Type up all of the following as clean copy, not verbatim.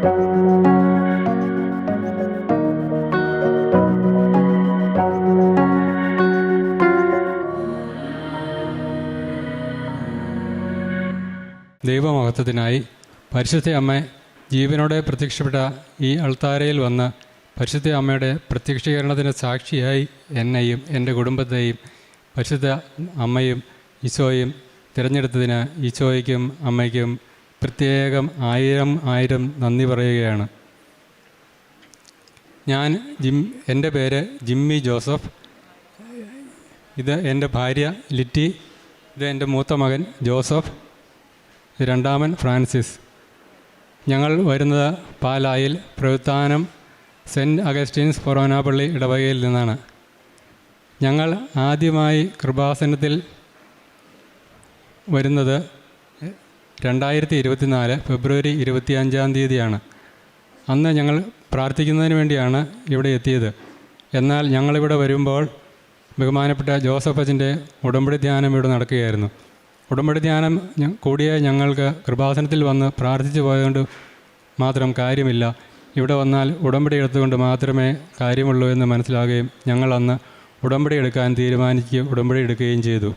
ദൈവമഹത്വത്തിനായി പരിശുദ്ധ അമ്മ ജീവനോടെ പ്രത്യക്ഷപ്പെട്ട ഈ അൾത്താരയിൽ വന്ന് പരിശുദ്ധ അമ്മയുടെ പ്രത്യക്ഷീകരണത്തിന് സാക്ഷിയായി എന്നെയും എൻ്റെ കുടുംബത്തെയും പരിശുദ്ധ അമ്മയും ഈശോയും തിരഞ്ഞെടുത്തതിന് ഈശോയ്ക്കും അമ്മയ്ക്കും പ്രത്യേകം ആയിരം നന്ദി പറയുകയാണ്. എൻ്റെ പേര് ജിമ്മി ജോസഫ്. ഇത് എൻ്റെ ഭാര്യ ലിറ്റി. ഇത് എൻ്റെ മൂത്ത മകൻ ജോസഫ്. രണ്ടാമൻ ഫ്രാൻസിസ്. ഞങ്ങൾ വരുന്നത് പാലായിൽ പ്രവിത്താനം സെൻറ്റ് അഗസ്റ്റീൻസ് ഫൊറോനാപ്പള്ളി ഇടവകയിൽ നിന്നാണ്. ഞങ്ങൾ ആദ്യമായി കൃപാസനത്തിൽ വരുന്നത് 2024 ഫെബ്രുവരി 25 അന്ന് ഞങ്ങൾ പ്രാർത്ഥിക്കുന്നതിന് വേണ്ടിയാണ് ഇവിടെ എത്തിയത്. എന്നാൽ ഞങ്ങളിവിടെ വരുമ്പോൾ ബഹുമാനപ്പെട്ട ജോസഫ് അച്ഛൻ്റെ ഉടമ്പടി ധ്യാനം ഇവിടെ നടക്കുകയായിരുന്നു. ഉടമ്പടി ധ്യാനം കൂടിയ ഞങ്ങൾക്ക് കൃപാസനത്തിൽ വന്ന് പ്രാർത്ഥിച്ചു പോയതുകൊണ്ട് മാത്രം കാര്യമില്ല, ഇവിടെ വന്നാൽ ഉടമ്പടി എടുത്തുകൊണ്ട് മാത്രമേ കാര്യമുള്ളൂ എന്ന് മനസ്സിലാകുകയും ഞങ്ങൾ അന്ന് ഉടമ്പടി എടുക്കാൻ തീരുമാനിക്കുകയും ഉടമ്പടി എടുക്കുകയും ചെയ്തു.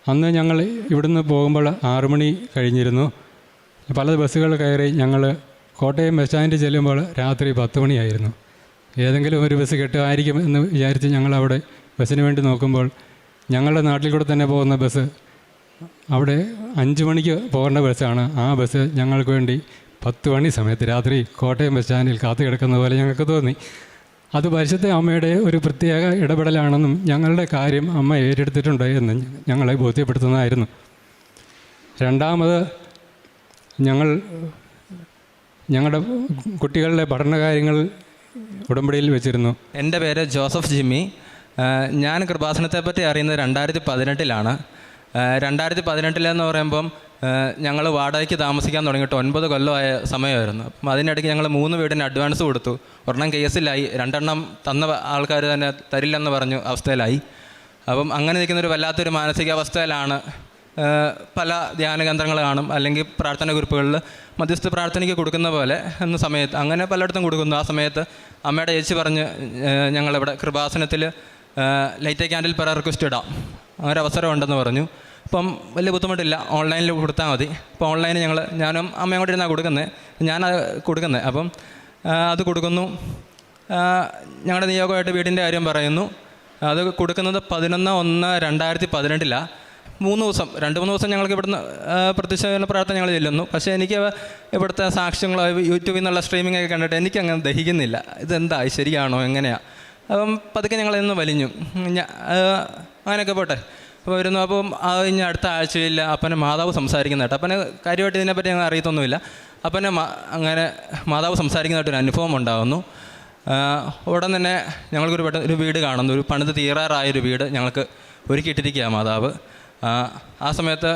അന്ന് ഞങ്ങൾ ഇവിടുന്ന് പോകുമ്പോൾ 6 മണി കഴിഞ്ഞിരുന്നു. പല ബസ്സുകൾ കയറി ഞങ്ങൾ കോട്ടയം ബസ് സ്റ്റാൻഡിൽ ചെല്ലുമ്പോൾ രാത്രി 10 മണിയായിരുന്നു. ഏതെങ്കിലും ഒരു ബസ് കിട്ടുമായിരിക്കും എന്ന് വിചാരിച്ച് ഞങ്ങളവിടെ ബസ്സിന് വേണ്ടി നോക്കുമ്പോൾ ഞങ്ങളുടെ നാട്ടിൽ കൂടെ തന്നെ പോകുന്ന ബസ് അവിടെ 5 മണിക്ക് പോകേണ്ട ബസ്സാണ്. ആ ബസ് ഞങ്ങൾക്ക് വേണ്ടി 10 മണി സമയത്ത് രാത്രി കോട്ടയം ബസ് സ്റ്റാൻഡിൽ കാത്തു കിടക്കുന്ന പോലെ ഞങ്ങൾക്ക് തോന്നി. അത് പരിശുദ്ധ അമ്മയുടെ ഒരു പ്രത്യേക ഇടപെടലാണെന്നും ഞങ്ങളുടെ കാര്യം അമ്മ ഏറ്റെടുത്തിട്ടുണ്ട് എന്ന് ഞങ്ങളെ ബോധ്യപ്പെടുത്തുന്നതായിരുന്നു. രണ്ടാമത് ഞങ്ങളുടെ കുട്ടികളുടെ പഠനകാര്യങ്ങൾ ഉടമ്പടിയിൽ വെച്ചിരുന്നു. എൻ്റെ പേര് ജോസഫ് ജിമ്മി. ഞാൻ കൃപാസനത്തെപ്പറ്റി അറിയുന്നത് 2018 2018 പറയുമ്പം ഞങ്ങൾ വാടകയ്ക്ക് താമസിക്കാൻ തുടങ്ങിയിട്ട് 9 കൊല്ലമായ സമയമായിരുന്നു. അപ്പം അതിനിടയ്ക്ക് ഞങ്ങൾ 3 വീടിന് അഡ്വാൻസ് കൊടുത്തു. ഒരെണ്ണം കേസിലായി, 2 തന്ന ആൾക്കാർ തന്നെ തരില്ലെന്ന് പറഞ്ഞു അവസ്ഥയിലായി. അപ്പം അങ്ങനെ നിൽക്കുന്നൊരു വല്ലാത്തൊരു മാനസികാവസ്ഥയിലാണ്. പല ധ്യാന കേന്ദ്രങ്ങൾ കാണും, അല്ലെങ്കിൽ പ്രാർത്ഥന ഗ്രൂപ്പുകളിൽ മധ്യസ്ഥ പ്രാർത്ഥനയ്ക്ക് കൊടുക്കുന്ന പോലെ എന്ന സമയത്ത് അങ്ങനെ പലയിടത്തും കൊടുക്കുന്നു. ആ സമയത്ത് അമ്മയുടെ ചേച്ചി പറഞ്ഞ് ഞങ്ങളിവിടെ കൃപാസനത്തിൽ ലൈറ്റ് ക്യാൻഡിൽ പെർ റിക്വസ്റ്റ് ഇടാം, അങ്ങനെ അവസരം ഉണ്ടെന്ന് പറഞ്ഞു. അപ്പം വലിയ ബുദ്ധിമുട്ടില്ല, ഓൺലൈനിൽ കൊടുത്താൽ മതി. അപ്പോൾ ഓൺലൈനിൽ ഞാനും അമ്മയും കൂടെ ഇരുന്നാണ് കൊടുക്കുന്നത്. അപ്പം അത് കൊടുക്കുന്നു. ഞങ്ങളുടെ നിയോഗമായിട്ട് വീടിൻ്റെ കാര്യം പറയുന്നു. അത് കൊടുക്കുന്നത് 11/1/2018 3 ദിവസം 2-3 ദിവസം ഞങ്ങൾക്ക് ഇവിടുന്ന് പ്രത്യക്ഷ പ്രാർത്ഥന ഞങ്ങൾ ചെല്ലുന്നു. പക്ഷേ എനിക്ക് ഇവിടുത്തെ സാക്ഷ്യങ്ങൾ യൂട്യൂബിൽ നിന്നുള്ള സ്ട്രീമിംഗ് ഒക്കെ കണ്ടിട്ട് എനിക്കങ്ങനെ ദഹിക്കുന്നില്ല. ഇതെന്താ, ശരിയാണോ, എങ്ങനെയാണ്? അപ്പം പതുക്കെ ഞങ്ങളിന്ന് വലിഞ്ഞു. അങ്ങനെയൊക്കെ പോട്ടെ. അപ്പോൾ വരുന്നു. അപ്പം ഇനി അടുത്ത ആഴ്ചയിൽ അപ്പനെ മാതാവ് സംസാരിക്കുന്നതായിട്ട്, അപ്പനെ കാര്യമായിട്ട് ഇതിനെപ്പറ്റി ഞങ്ങൾ അറിയത്തൊന്നുമില്ല. അപ്പനെ അങ്ങനെ മാതാവ് സംസാരിക്കുന്നതായിട്ടൊരു അനുഭവം ഉണ്ടാകുന്നു. ഉടൻ തന്നെ ഞങ്ങൾക്കൊരു വീട് കാണുന്നു. ഒരു പണിത് തീരാറായൊരു വീട് ഞങ്ങൾക്ക് ഒരുക്കിയിട്ടിരിക്കുക മാതാവ്. ആ സമയത്ത്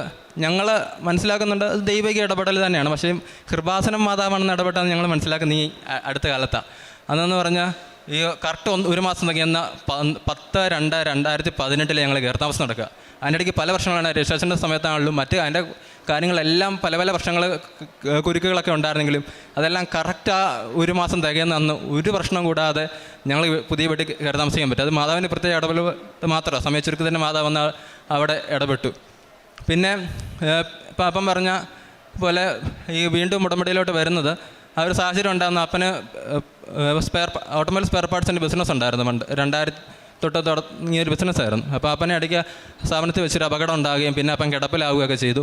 ഞങ്ങൾ മനസ്സിലാക്കുന്നുണ്ട് അത് ദൈവിക ഇടപെടൽ തന്നെയാണ്. പക്ഷേ കൃപാസനം മാതാവാണെന്ന് ഇടപെട്ടാന്ന് ഞങ്ങൾ മനസ്സിലാക്കുന്ന ഈ അടുത്ത കാലത്താണ്. അതെന്ന് പറഞ്ഞാൽ ഈ കറക്റ്റ് 1 മാസം തുടങ്ങിയെന്ന 10/2/2018 ഞങ്ങൾ കയർത്താമസം നടക്കുക. അതിനിടയ്ക്ക് പല പ്രശ്നങ്ങളാണ്. രജിസ്ട്രേഷൻ്റെ സമയത്താണെങ്കിലും മറ്റ് അതിൻ്റെ കാര്യങ്ങളെല്ലാം പല പ്രശ്നങ്ങൾ കുരുക്കുകളൊക്കെ ഉണ്ടായിരുന്നെങ്കിലും അതെല്ലാം കറക്റ്റ് 1 മാസം തികയുന്ന അന്ന് ഒരു പ്രശ്നം കൂടാതെ ഞങ്ങൾ പുതിയ വീട്ടിൽ കയറി താമസിക്കാൻ പറ്റും. അത് മാതാവിൻ്റെ പ്രത്യേക ഇടപെടൽ മാത്രമാണ്. സമയ ചുരുക്കി തന്നെ മാതാവ് വന്ന് അവിടെ ഇടപെട്ടു. പിന്നെ ഇപ്പം അപ്പം പറഞ്ഞ പോലെ ഈ വീണ്ടും ഉടമ്പടിയിലോട്ട് വരുന്നത് ആ ഒരു സാഹചര്യം ഉണ്ടാകുന്ന അപ്പന് ഓട്ടോമൊബൈൽ സ്പെയർ പാർട്സിൻ്റെ ബിസിനസ് ഉണ്ടായിരുന്നു. പണ്ട് 2000 തൊട്ട് തുടങ്ങിയൊരു ബിസിനസ്സായിരുന്നു. അപ്പോൾ അപ്പനെ ഇടയ്ക്ക് സ്ഥാപനത്തിൽ വെച്ചൊരു അപകടം ഉണ്ടാകുകയും പിന്നെ അപ്പം കിടപ്പിലാവുകയൊക്കെ ചെയ്തു.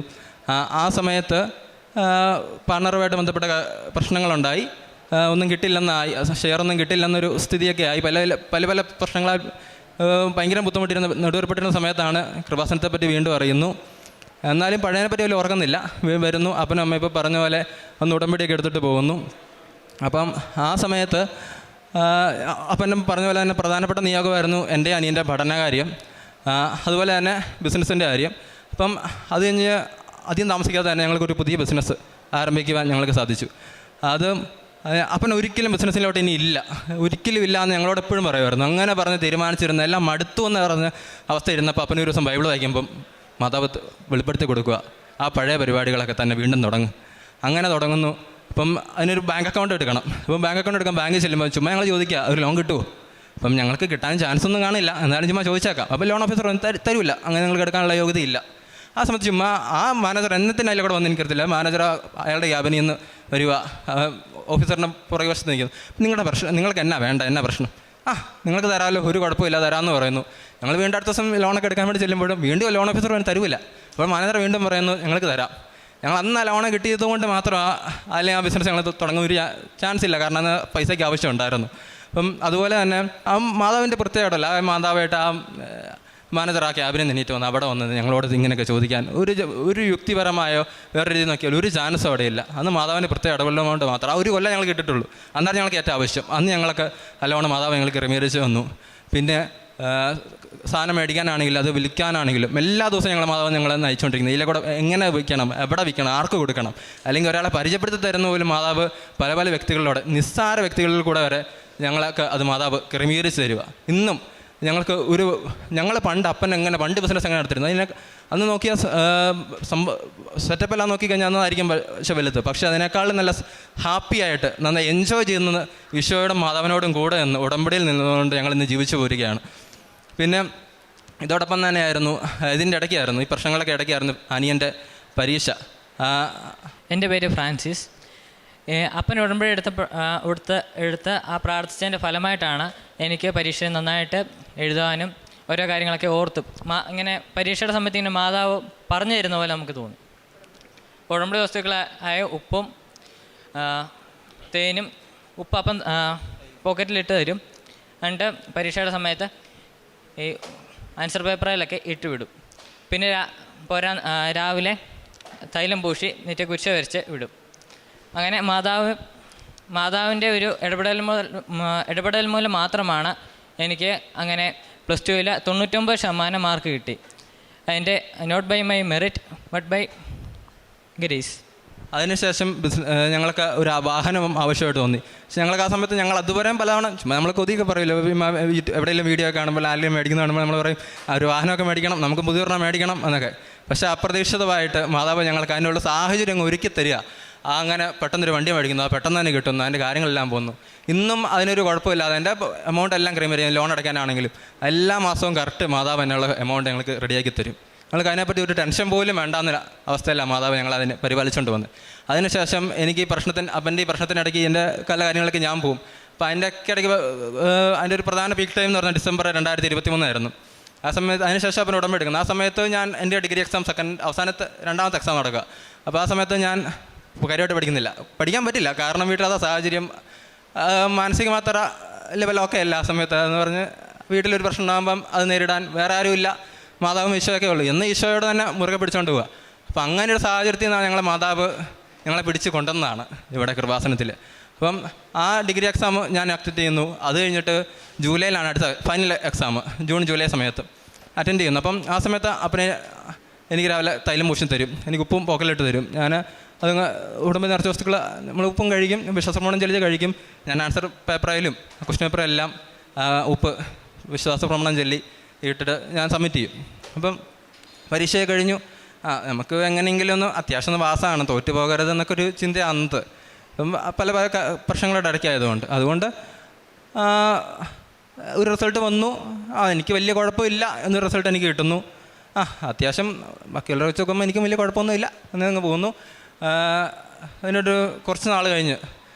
ആ സമയത്ത് പാർട്ണറുമായിട്ട് ബന്ധപ്പെട്ട പ്രശ്നങ്ങളുണ്ടായി. ഒന്നും കിട്ടില്ലെന്നായി, ഷെയറൊന്നും കിട്ടില്ലെന്നൊരു സ്ഥിതിയൊക്കെ ആയി. പല പ്രശ്നങ്ങളാൽ ഭയങ്കര നെടുവേർപ്പെട്ടിരുന്ന സമയത്താണ് കൃപാസനത്തെപ്പറ്റി വീണ്ടും അറിയുന്നു. എന്നാലും പഴയതിനെപ്പറ്റി വലിയ ഓർക്കുന്നില്ല. വരുന്നു, അപ്പനും അമ്മ ഇപ്പോൾ പറഞ്ഞ പോലെ ഒന്ന് ഉടമ്പടിയൊക്കെ എടുത്തിട്ട് പോകുന്നു. അപ്പം ആ സമയത്ത് അപ്പനും പറഞ്ഞ പോലെ തന്നെ പ്രധാനപ്പെട്ട നിയോഗമായിരുന്നു എൻ്റെ അനിയൻ്റെ പഠനകാര്യം, അതുപോലെ തന്നെ ബിസിനസ്സിൻ്റെ കാര്യം. അപ്പം അത് കഴിഞ്ഞ് അധികം താമസിക്കാതെ തന്നെ ഞങ്ങൾക്കൊരു പുതിയ ബിസിനസ് ആരംഭിക്കുവാൻ ഞങ്ങൾക്ക് സാധിച്ചു. അത് അപ്പൻ ഒരിക്കലും ബിസിനസ്സിലോട്ട് ഇനി ഒരിക്കലും ഇല്ല എന്ന് ഞങ്ങളോട് എപ്പോഴും പറയുമായിരുന്നു. അങ്ങനെ പറഞ്ഞ് തീരുമാനിച്ചിരുന്ന എല്ലാം മടുത്തു എന്ന് പറഞ്ഞ അവസ്ഥ ഇരുന്നപ്പോൾ അപ്പനൊരു ദിവസം ബൈബിൾ വായിക്കുമ്പം മാതാവ് വെളിപ്പെടുത്തി കൊടുക്കുക, ആ പഴയ പരിപാടികളൊക്കെ തന്നെ വീണ്ടും തുടങ്ങും. അങ്ങനെ തുടങ്ങുന്നു. അപ്പം അതിനൊരു ബാങ്ക് അക്കൗണ്ട് എടുക്കണം. അപ്പം ബാങ്ക് അക്കൗണ്ട് എടുക്കാൻ ബാങ്കിൽ ചെല്ലുമ്പോൾ ചുമ്മാ ഞങ്ങൾ ചോദിക്കുക ഒരു ലോൺ കിട്ടുമോ. അപ്പം ഞങ്ങൾക്ക് കിട്ടാൻ ചാൻസ് ഒന്നും കാണില്ല, എന്നാലും ചുമ്മാ ചോദിച്ചേക്കാം. അപ്പോൾ ലോൺ ഓഫീസർ തരില്ല, അങ്ങനെ നിങ്ങൾക്ക് എടുക്കാനുള്ള യോഗ്യതയില്ല. ആ സമയത്ത് ചുമ്മാ ആ മാനേജർ എന്നത്തിന് അതിലൂടെ വന്ന് എനിക്കറിയില്ല, മാനേജർ അയാളുടെ ക്യാബിനിൽ നിന്ന് വരിക, ഓഫീസറിൻ്റെ പുറകെ വശത്ത് നിൽക്കുന്നു. നിങ്ങളുടെ പ്രശ്നം, നിങ്ങൾക്ക് എന്നാ വേണ്ട, എന്നാ പ്രശ്നം? നിങ്ങൾക്ക് തരാമല്ലോ, ഒരു കുഴപ്പമില്ല, തരാമെന്ന് പറയുന്നു. ഞങ്ങൾ വീണ്ടും അടുത്ത ദിവസം ലോണൊക്കെ എടുക്കാൻ വേണ്ടി ചെല്ലുമ്പോഴും വീണ്ടും ലോൺ ഓഫീസർ തരില്ല. അപ്പോൾ മാനേജർ വീണ്ടും പറയുന്നു ഞങ്ങൾക്ക് തരാം. ഞങ്ങൾ അന്ന് ആ ലോൺ കിട്ടിയത് കൊണ്ട് മാത്രം അല്ലെങ്കിൽ ആ ബിസിനസ് ഞങ്ങൾ തുടങ്ങാൻ ഒരു ചാൻസ് ഇല്ല, കാരണം അന്ന് പൈസയ്ക്ക് ആവശ്യമുണ്ടായിരുന്നു. അപ്പം അതുപോലെ തന്നെ ആ മാതാവിൻ്റെ പ്രത്യേകതല്ല, ആ മാതാവായിട്ട് ആ മാനേജർ ആ ക്യാബിനെ നിന്നിട്ട് വന്ന് അവിടെ വന്നത് ഞങ്ങളോട് ഇങ്ങനെയൊക്കെ ചോദിക്കാൻ ഒരു യുക്തിപരമായോ വേറെ രീതി നോക്കിയാൽ ഒരു ചാൻസ് അവിടെ ഇല്ല. അന്ന് മാതാവിൻ്റെ പ്രത്യേക ഇടപെടൽ കൊണ്ട് മാത്രം ആ ഒരു കൊല്ലം ഞങ്ങൾ കിട്ടിയിട്ടുള്ളൂ. അന്നാണ് ഞങ്ങൾക്ക് ഏറ്റവും ആവശ്യം. അന്ന് ഞങ്ങളൊക്കെ നല്ലോണം മാതാവ് ഞങ്ങൾക്ക് ക്രമീകരിച്ച് വന്നു. പിന്നെ സാധനം മേടിക്കാനാണെങ്കിലും അത് വിൽക്കാനാണെങ്കിലും എല്ലാ ദിവസവും ഞങ്ങൾ മാതാവ് ഞങ്ങളെ നയിച്ചുകൊണ്ടിരിക്കുന്നത്. ഇതിലെ കൂടെ എങ്ങനെ വിൽക്കണം, എവിടെ വിൽക്കണം, ആർക്ക് കൊടുക്കണം, അല്ലെങ്കിൽ ഒരാളെ പരിചയപ്പെടുത്തി തരുന്ന പോലും മാതാവ് പല പല വ്യക്തികളിലൂടെ, നിസ്സാര വ്യക്തികളിൽ കൂടെ വരെ ഞങ്ങളൊക്കെ അത് മാതാവ് ക്രമീകരിച്ച് തരിക. ഇന്നും ഞങ്ങൾക്ക് ഞങ്ങൾ പണ്ട് ബിസിനസ് എങ്ങനെ നടത്തിരുന്നത് അതിനെ അന്ന് നോക്കിയ സെറ്റപ്പെല്ലാം നോക്കിക്കഴിഞ്ഞാൽ അന്നായിരിക്കും പക്ഷെ വലുത്. പക്ഷേ അതിനേക്കാളും നല്ല ഹാപ്പി ആയിട്ട് നന്നായി എൻജോയ് ചെയ്യുന്നത് ഈശോയോടും മാതാവിനോടും കൂടെ നിന്ന് ഉടമ്പടിയിൽ നിന്നുകൊണ്ട് ഞങ്ങൾ ഇന്ന് ജീവിച്ചു പോരുകയാണ്. പിന്നെ ഇതോടൊപ്പം തന്നെയായിരുന്നു, ഇതിൻ്റെ ഇടയ്ക്കായിരുന്നു, ഈ പ്രശ്നങ്ങളൊക്കെ ഇടയ്ക്കായിരുന്നു അനിയൻ്റെ പരീക്ഷ. എൻ്റെ പേര് ഫ്രാൻസിസ്. അപ്പൻ ഉടമ്പടി എടുത്ത് ആ പ്രാർത്ഥിച്ചതിൻ്റെ ഫലമായിട്ടാണ് എനിക്ക് പരീക്ഷ നന്നായിട്ട് എഴുതാനും ഓരോ കാര്യങ്ങളൊക്കെ ഓർത്ത് ഇങ്ങനെ പരീക്ഷയുടെ സമയത്ത് ഇങ്ങനെ മാതാവ് പറഞ്ഞു തരുന്ന പോലെ നമുക്ക് തോന്നും. ഉടമ്പടി വസ്തുക്കളായ ഉപ്പും തേനും, ഉപ്പ് അപ്പം പോക്കറ്റിലിട്ട് തരും. എന്നിട്ട് പരീക്ഷയുടെ സമയത്ത് ഈ ആൻസർ പേപ്പറിലൊക്കെ ഇട്ടുവിടും. പിന്നെ രാവിലെ തൈലം പൂശി നെറ്റിക്കുരിശ് വരച്ച് വിടും. അങ്ങനെ മാതാവിൻ്റെ ഒരു ഇടപെടൽ മൂലം മാത്രമാണ് എനിക്ക് അങ്ങനെ +2 99% മാർക്ക് കിട്ടി. അതിൻ്റെ not by my merit but by grace. അതിനുശേഷം ഞങ്ങൾക്ക് ഒരു വാഹനം ആവശ്യമായിട്ട് തോന്നി. പക്ഷേ ഞങ്ങൾക്ക് ആ സമയത്ത് ഞങ്ങൾ അതുവരെ പലതവണ ചുമ്മാ നമ്മൾ കൊതിയൊക്കെ പറയുമല്ലോ, എവിടെയെങ്കിലും വീഡിയോ കാണുമ്പോൾ ആരെങ്കിലും മേടിക്കുന്ന കാണുമ്പോൾ നമ്മൾ പറയും ഒരു വാഹനമൊക്കെ മേടിക്കണം, നമുക്ക് പുതിയൊരെണ്ണം മേടിക്കണം എന്നൊക്കെ. പക്ഷേ അപ്രതീക്ഷിതമായിട്ട് മാതാവ് ഞങ്ങൾക്ക് അതിനുള്ള സാഹചര്യം ഒരുക്കി തരിക. അങ്ങനെ പെട്ടെന്നൊരു വണ്ടി മേടിക്കുന്നു, അത് പെട്ടെന്ന് തന്നെ കിട്ടുന്നു, അതിൻ്റെ കാര്യങ്ങളെല്ലാം പോകുന്നു. ഇന്നും അതിനൊരു കുഴപ്പമില്ലാതെ എൻ്റെ എമൗണ്ട് എല്ലാം ക്രമീകരിക്കും. ലോൺ അടയ്ക്കാനാണെങ്കിലും എല്ലാ മാസവും കറക്റ്റ് മാതാവ് എന്നുള്ള എമൗണ്ട് ഞങ്ങൾക്ക് റെഡിയാക്കി തരും. ഞങ്ങൾക്ക് അതിനെപ്പറ്റി ഒരു ടെൻഷൻ പോലും വേണ്ടാന്ന അവസ്ഥയല്ല മാതാവ് ഞങ്ങളതിനെ പരിപാലിച്ചുകൊണ്ട് വന്ന്. അതിനുശേഷം എനിക്ക് അപ്പൻ്റെ ഈ പ്രശ്നത്തിനിടയ്ക്ക് എൻ്റെ പല കാര്യങ്ങളൊക്കെ ഞാൻ പോകും. അപ്പോൾ അതിൻ്റെ ഇടയ്ക്ക് അതിൻ്റെ ഒരു പ്രധാന പീക്ക് ടൈം എന്ന് പറഞ്ഞാൽ ഡിസംബർ 2023 ആ സമയത്ത്. അതിനുശേഷം അപ്പം ഉടമ്പടി എടുക്കുന്നത്. ആ സമയത്ത് ഞാൻ എൻ്റെ ഡിഗ്രി എക്സാം രണ്ടാമത്തെ എക്സാം നടക്കുക. അപ്പോൾ ആ സമയത്ത് ഞാൻ കാര്യമായിട്ട് പഠിക്കാൻ പറ്റില്ല, കാരണം വീട്ടിലതാ സാഹചര്യം, മാനസികമാത്ര ലെവലൊക്കെ അല്ല ആ സമയത്ത്. എന്ന് പറഞ്ഞ് വീട്ടിലൊരു പ്രശ്നം ഉണ്ടാകുമ്പം അത് നേരിടാൻ വേറെ ആരുമില്ല, മാതാവും ഈശോയൊക്കെ ഉള്ളൂ എന്ന് ഈശോയോട് തന്നെ മുറുകെ പിടിച്ചുകൊണ്ട് പോവുക. അപ്പം അങ്ങനെ ഒരു സാഹചര്യത്തിൽ നിന്നാണ് ഞങ്ങളെ മാതാവ് ഞങ്ങളെ പിടിച്ച് കൊണ്ടുവന്നതാണ് ഇവിടെ കൃപാസനത്തിൽ. അപ്പം ആ ഡിഗ്രി എക്സാം ഞാൻ അറ്റൻഡ് ചെയ്യുന്നു. അത് കഴിഞ്ഞിട്ട് ജൂലൈയിലാണ് അടുത്ത ഫൈനൽ എക്സാം, ജൂലൈ സമയത്ത് അറ്റൻഡ് ചെയ്യുന്നു. അപ്പം ആ സമയത്ത് അപ്പനെ എനിക്ക് രാവിലെ തൈലം പൂശി തരും, എനിക്ക് ഉപ്പും പോക്കലിട്ട് തരും. ഞാൻ അത് ഉടമ്പടി നിറച്ച വസ്തുക്കൾ നമ്മൾ ഉപ്പും കഴിക്കും, വിശ്വാസപ്രമാണം ചൊല്ലി കഴിക്കും. ഞാൻ ആൻസർ പേപ്പറായാലും ക്വസ്റ്റ്യൻ പേപ്പറെല്ലാം ഉപ്പ് വിശ്വാസപ്രമാണം ചൊല്ലി ഇട്ടിട്ട് ഞാൻ സബ്മിറ്റ് ചെയ്യും. അപ്പം പരീക്ഷയെ കഴിഞ്ഞു. നമുക്ക് എങ്ങനെയെങ്കിലും ഒന്ന് അത്യാവശ്യം ഒന്ന് പാസ്സാണ്, തോറ്റു പോകരുത് എന്നൊക്കെ ഒരു ചിന്ത അന്നത്തെ. അപ്പം പല പല പ്രശ്നങ്ങളുടെ ഇടയ്ക്കായതുകൊണ്ട് അതുകൊണ്ട് ഒരു റിസൾട്ട് വന്നു. എനിക്ക് വലിയ കുഴപ്പമില്ല എന്നൊരു റിസൾട്ട് എനിക്ക് കിട്ടുന്നു. അത്യാവശ്യം ബാക്കിയുള്ളവരെ വെച്ച് നോക്കുമ്പോൾ എനിക്കും വലിയ കുഴപ്പമൊന്നുമില്ല എന്നങ്ങ് പോകുന്നു. അതിനൊരു കുറച്ച് നാൾ കഴിഞ്ഞ്